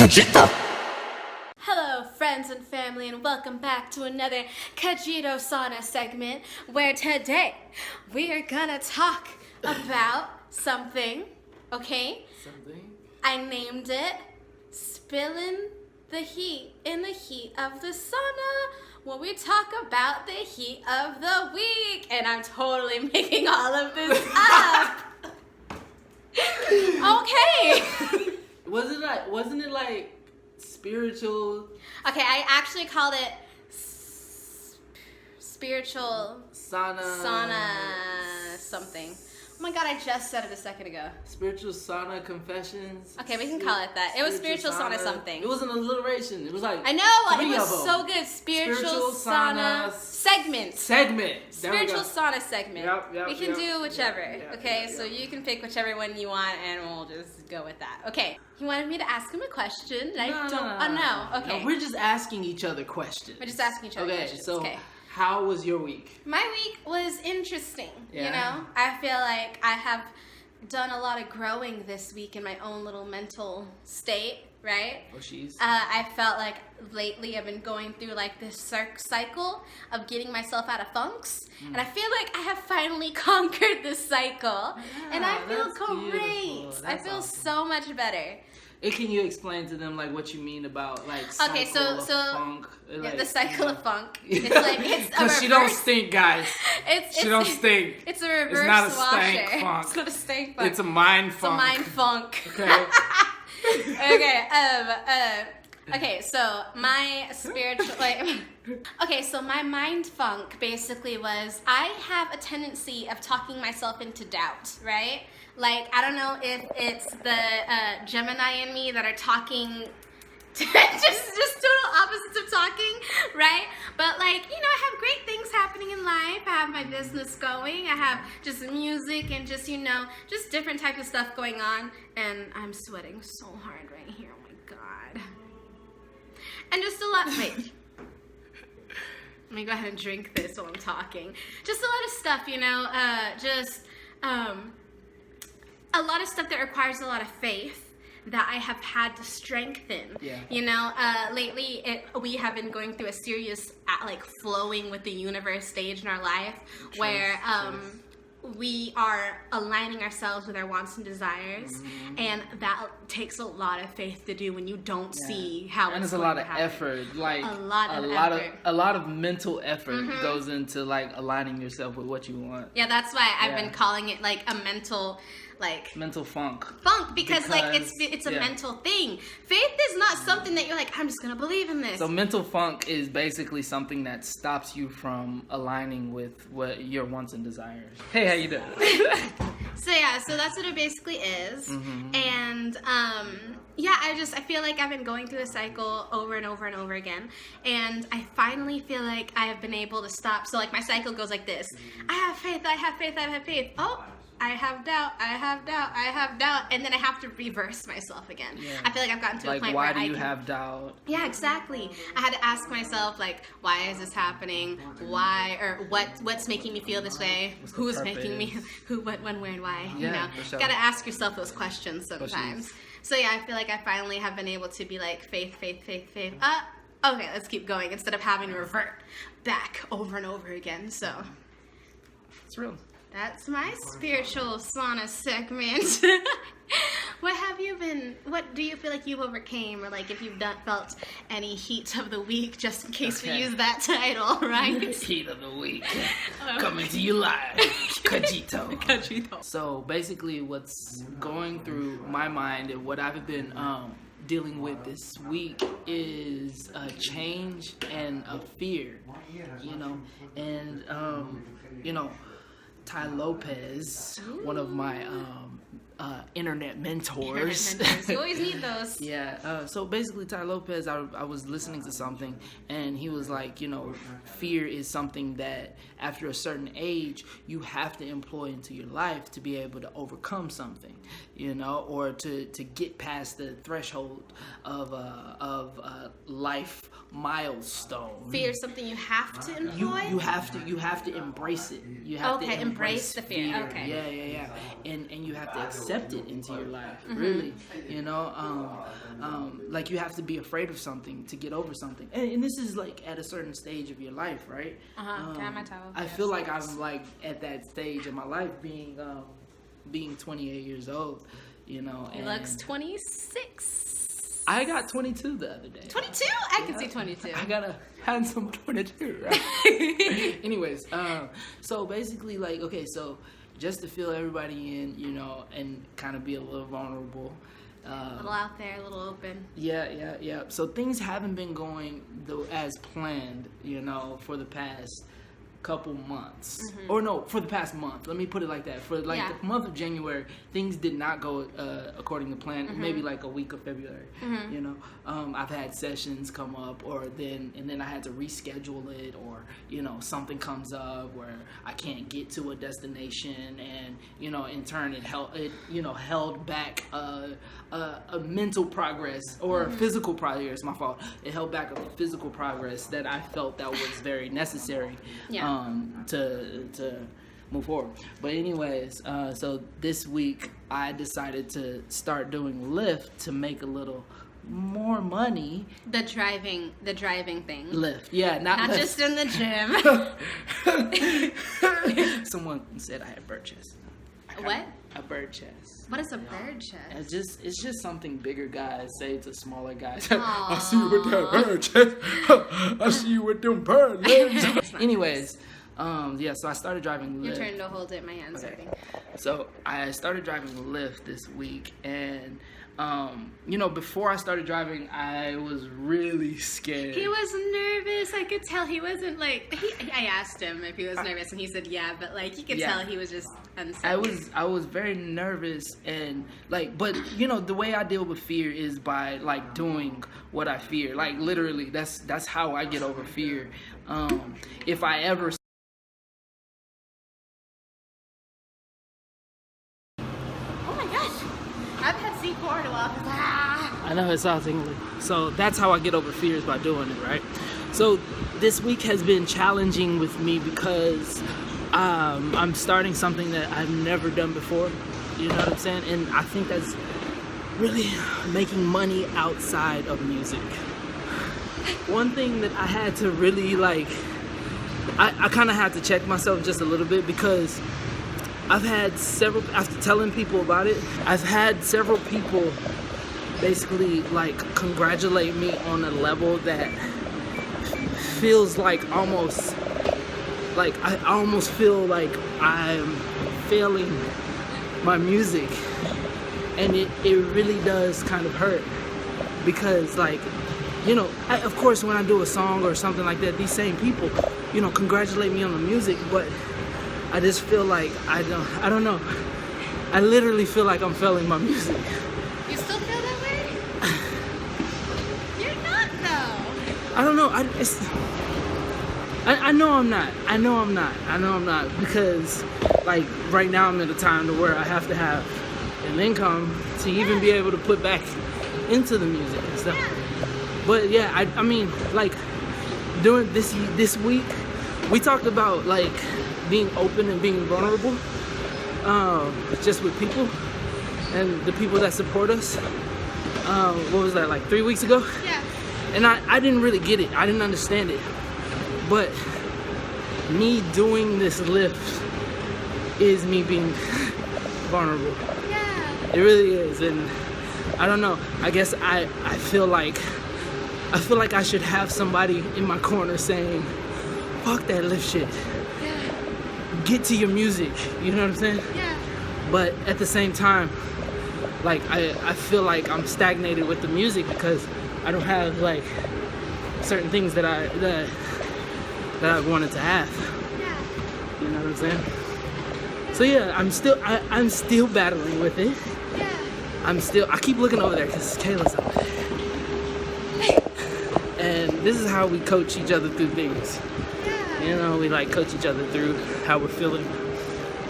Kgto. Hello, friends and family, and welcome back to another Kgto Sauna segment, where today we are gonna talk about something, okay? Something? I named it Spilling the Heat in the Heat of the Sauna, where we talk about the heat of the week. And I'm totally making all of this up. Okay. Wasn't it like spiritual? Okay, I actually called it spiritual sauna something. Oh my god, I just said it a second ago. Spiritual sauna confessions. Okay, we can call it that. It was spiritual sauna something. It was an alliteration. It was like I know, it was so good. Spiritual sauna segment. Spiritual sauna segment. Yep, we can do whichever. Yep, okay, yep. so you can pick whichever one you want, and we'll just go with that. Okay. He wanted me to ask him a question. No. Okay. No, we're just asking each other questions. We're just asking each other questions. Okay. How was your week? My week was interesting. Yeah. You know, I feel like I have done a lot of growing this week in my own little mental state, right? Oh, she's. I felt like lately I've been going through like this cycle of getting myself out of funks, and I feel like I have finally conquered this cycle, and I feel great. I feel so much better. Can you explain to them like what you mean about like cycle of funk? Like, the cycle of funk. It's like it's a reverse. She don't stink, guys. She don't stink. It's a reverse It's not a washer. stank funk. It's not a stank funk. It's a mind funk. It's a mind funk. Okay. Okay, so my spiritual, so my mind funk basically was I have a tendency of talking myself into doubt, right? Like, I don't know if it's the Gemini in me that are talking, just total opposites of talking, right? But like, you know, I have great things happening in life. I have my business going. I have just music and just, you know, just different types of stuff going on. And I'm sweating so hard right here. Oh my God. And just a lot, wait. Let me go ahead and drink this while I'm talking. Just a lot of stuff, you know, a lot of stuff that requires a lot of faith that I have had to strengthen. Yeah. You know, lately we have been going through a serious, like, flowing with the universe stage in our life where we are aligning ourselves with our wants and desires, and that takes a lot of faith to do when you don't see how and it's a going lot to of happen. effort, like a lot of mental effort goes into like aligning yourself with what you want. Yeah, that's why I've been calling it like a mental funk because like it's a mental thing. Faith is not something that you're like, I'm just gonna believe in this. So mental funk is basically something that stops you from aligning with what your wants and desires. Hey, how you doing? So that's what it basically is. And I feel like I've been going through a cycle over and over and over again, and I finally feel like I have been able to stop. So like my cycle goes like this: I have faith, I have faith, I have faith. Oh, I have doubt, I have doubt, I have doubt, and then I have to reverse myself again. Yeah. I feel like I've gotten to a point where why do you have doubt? Yeah, exactly. I had to ask myself, like, why is this happening? Why, or what's making me feel this way? Who's making me, what, when, where, and why? Yeah, you know, for sure. Gotta ask yourself those questions sometimes. So yeah, I feel like I finally have been able to be like, faith. Okay, let's keep going instead of having to revert back over and over again. So It's real. that's my spiritual sauna segment. What do you feel like you've overcame, or like if you've felt any heat of the week, just in case we use that title, right? Heat of the week. Coming to you live. Kgto. So basically what's going through my mind and what I've been dealing with this week is a change and a fear, you know, and Ty Lopez, one of my internet mentors. You always need those. Yeah. So basically, Ty Lopez, I was listening to something, and he was like, you know, fear is something that after a certain age you have to employ into your life to be able to overcome something, you know, or to get past the threshold of life milestone. Fear is something you have to employ. You have to embrace it. You have to embrace the fear. Okay. Yeah. And you have to accept accept it into your life, really. You know, like you have to be afraid of something to get over something. And this is like at a certain stage of your life, right? Can I have my towel? I feel like I'm like at that stage of my life being 28 years old, you know. He looks 26. I got 22 the other day. 22? I can see 22. I got a handsome 22, right? Anyways, so basically, like, okay, so just to fill everybody in, you know, and kind of be a little vulnerable. A little out there, a little open. Yeah. So things haven't been going though as planned, you know, for the past couple months, or no, for the past month. Let me put it like that. For like the month of January, things did not go according to plan. Maybe like a week of February. You know, I've had sessions come up, and then I had to reschedule it, or you know, something comes up where I can't get to a destination, and you know, in turn it held back a mental progress or a physical progress. My fault. It held back a physical progress that I felt that was very necessary. To move forward. But anyways, so this week I decided to start doing Lyft to make a little more money. The driving thing. Lyft, yeah, not Lyft. Just in the gym. Someone said I had bird chest. What? A bird chest. What is a bird chest? It's just something bigger guys say to smaller guys. Aww. I see you with that bird chest. I see you with them bird legs. Anyways, so I started driving Lyft. Your turn to hold it. My hand's hurting. So I started driving Lyft this week, and you know, before I started driving, I was really scared. He was nervous. I could tell he wasn't like. I asked him if he was nervous, and he said yeah, but like you could tell he was just unsettled. I was very nervous, and like, but you know, the way I deal with fear is by like doing what I fear. Like literally, that's how I get over fear. If I ever. I've had C4 in a while. I know it's all tingly. So that's how I get over fears, by doing it, right? So this week has been challenging with me because I'm starting something that I've never done before. You know what I'm saying? And I think that's really making money outside of music. One thing that I had to really like, I kind of had to check myself just a little bit, because I've had several, after telling people about it, I've had several people basically like congratulate me on a level that feels like almost, like I almost feel like I'm failing my music. And it really does kind of hurt, because like, you know, of course when I do a song or something like that, these same people, you know, congratulate me on the music, but I just feel like I don't know. I literally feel like I'm failing my music. You still feel that way? You're not though. I don't know. I know I'm not. I know I'm not, because like right now I'm at a time to where I have to have an income to even be able to put back into the music and stuff. But yeah, I mean, like during this week, we talked about like being open and being vulnerable, just with people and the people that support us. What was that, like 3 weeks ago? Yeah. And I didn't really get it. I didn't understand it. But me doing this Lyft is me being vulnerable. Yeah. It really is. And I don't know. I guess I feel like I should have somebody in my corner saying, fuck that Lyft shit. Get to your music, you know what I'm saying? Yeah. But at the same time, like I feel like I'm stagnated with the music because I don't have like certain things that I wanted to have. Yeah. You know what I'm saying? So yeah, I'm still battling with it. Yeah. I keep looking over there because Kayla's out there. And this is how we coach each other through things. You know, we like coach each other through how we're feeling,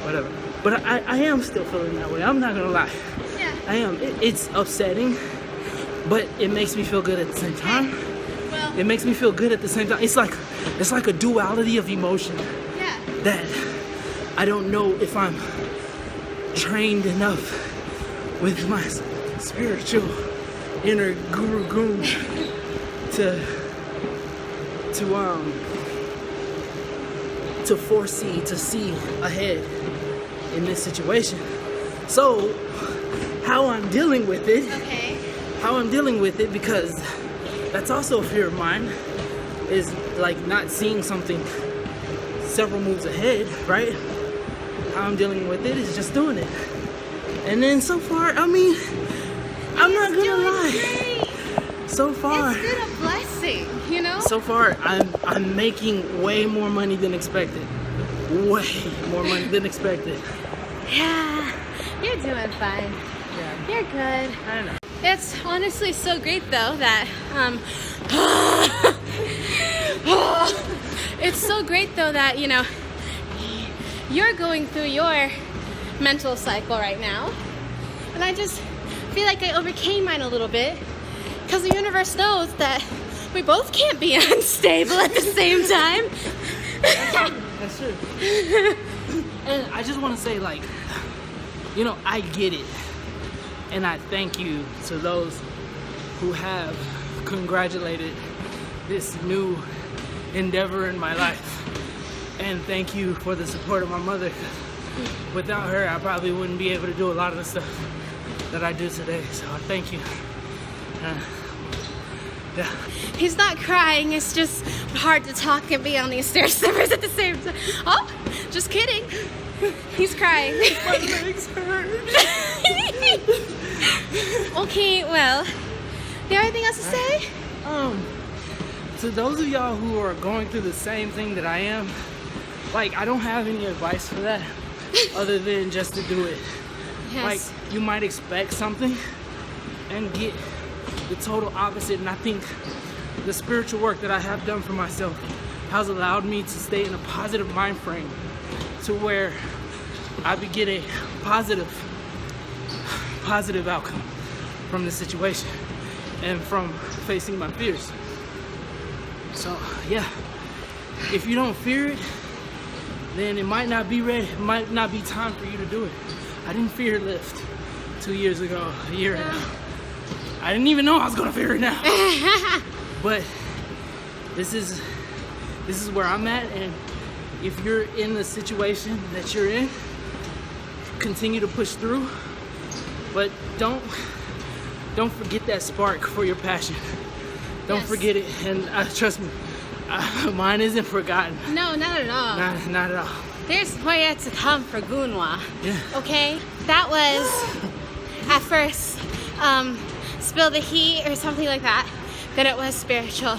whatever. But I am still feeling that way. I'm not gonna lie. Yeah. I am. It's upsetting, but it makes me feel good at the same time. Well. It makes me feel good at the same time. It's like a duality of emotion. Yeah. That I don't know if I'm trained enough with my spiritual inner guru goon to foresee, to see ahead in this situation. So how I'm dealing with it, because that's also a fear of mine, is like not seeing something several moves ahead, right? How I'm dealing with it is just doing it. And then so far, I mean, I'm not gonna lie. Great. So far, It's been a blessing, you know? so far, I'm making way more money than expected. Way more money than expected. Yeah, you're doing fine. Yeah, You're good. I know. It's honestly so great though that it's so great though that, you know, you're going through your mental cycle right now, and I just feel like I overcame mine a little bit because the universe knows that we both can't be unstable at the same time. That's true. And I just want to say, like, you know, I get it. And I thank you to those who have congratulated this new endeavor in my life. And thank you for the support of my mother. Without her, I probably wouldn't be able to do a lot of the stuff that I do today. So I thank you. Yeah. He's not crying, it's just hard to talk and be on these stair steppers at the same time. Oh, just kidding. He's crying. My legs hurt. Okay, well, do you have anything else to say? To those of y'all who are going through the same thing that I am, like, I don't have any advice for that other than just to do it. Yes. Like, you might expect something and get the total opposite, and I think the spiritual work that I have done for myself has allowed me to stay in a positive mind frame to where I would get a positive outcome from the situation and from facing my fears. So yeah, if you don't fear it, then it might not be ready, it might not be time for you to do it. I didn't fear lift 2 years ago, a year ago. I didn't even know I was gonna fear it now. But this is where I'm at, and if you're in the situation that you're in, continue to push through, but don't forget that spark for your passion. Don't forget it, and trust me, mine isn't forgotten. No, not at all. Not at all. There's more yet to come for Gunwa. Yeah. Okay? That was, at first, Spill the Heat or something like that. Then it was spiritual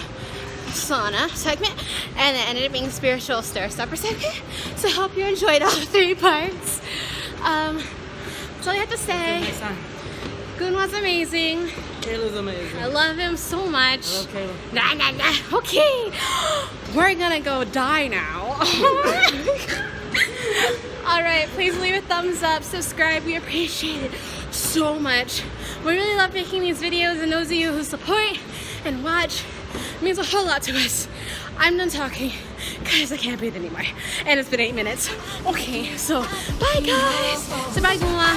sauna segment, and it ended up being spiritual stair stepper segment. So I hope you enjoyed all 3 parts. That's all I have to say. Next time. Gunwa's amazing. Kayla's amazing. I love him so much. I love Kayla. Nah. Okay. We're gonna go die now. Alright, please leave a thumbs up, subscribe, we appreciate it so much. We really love making these videos, and those of you who support and watch, it means a whole lot to us. I'm done talking because I can't breathe anymore. And it's been 8 minutes. Okay, so bye guys. So bye Gunwa.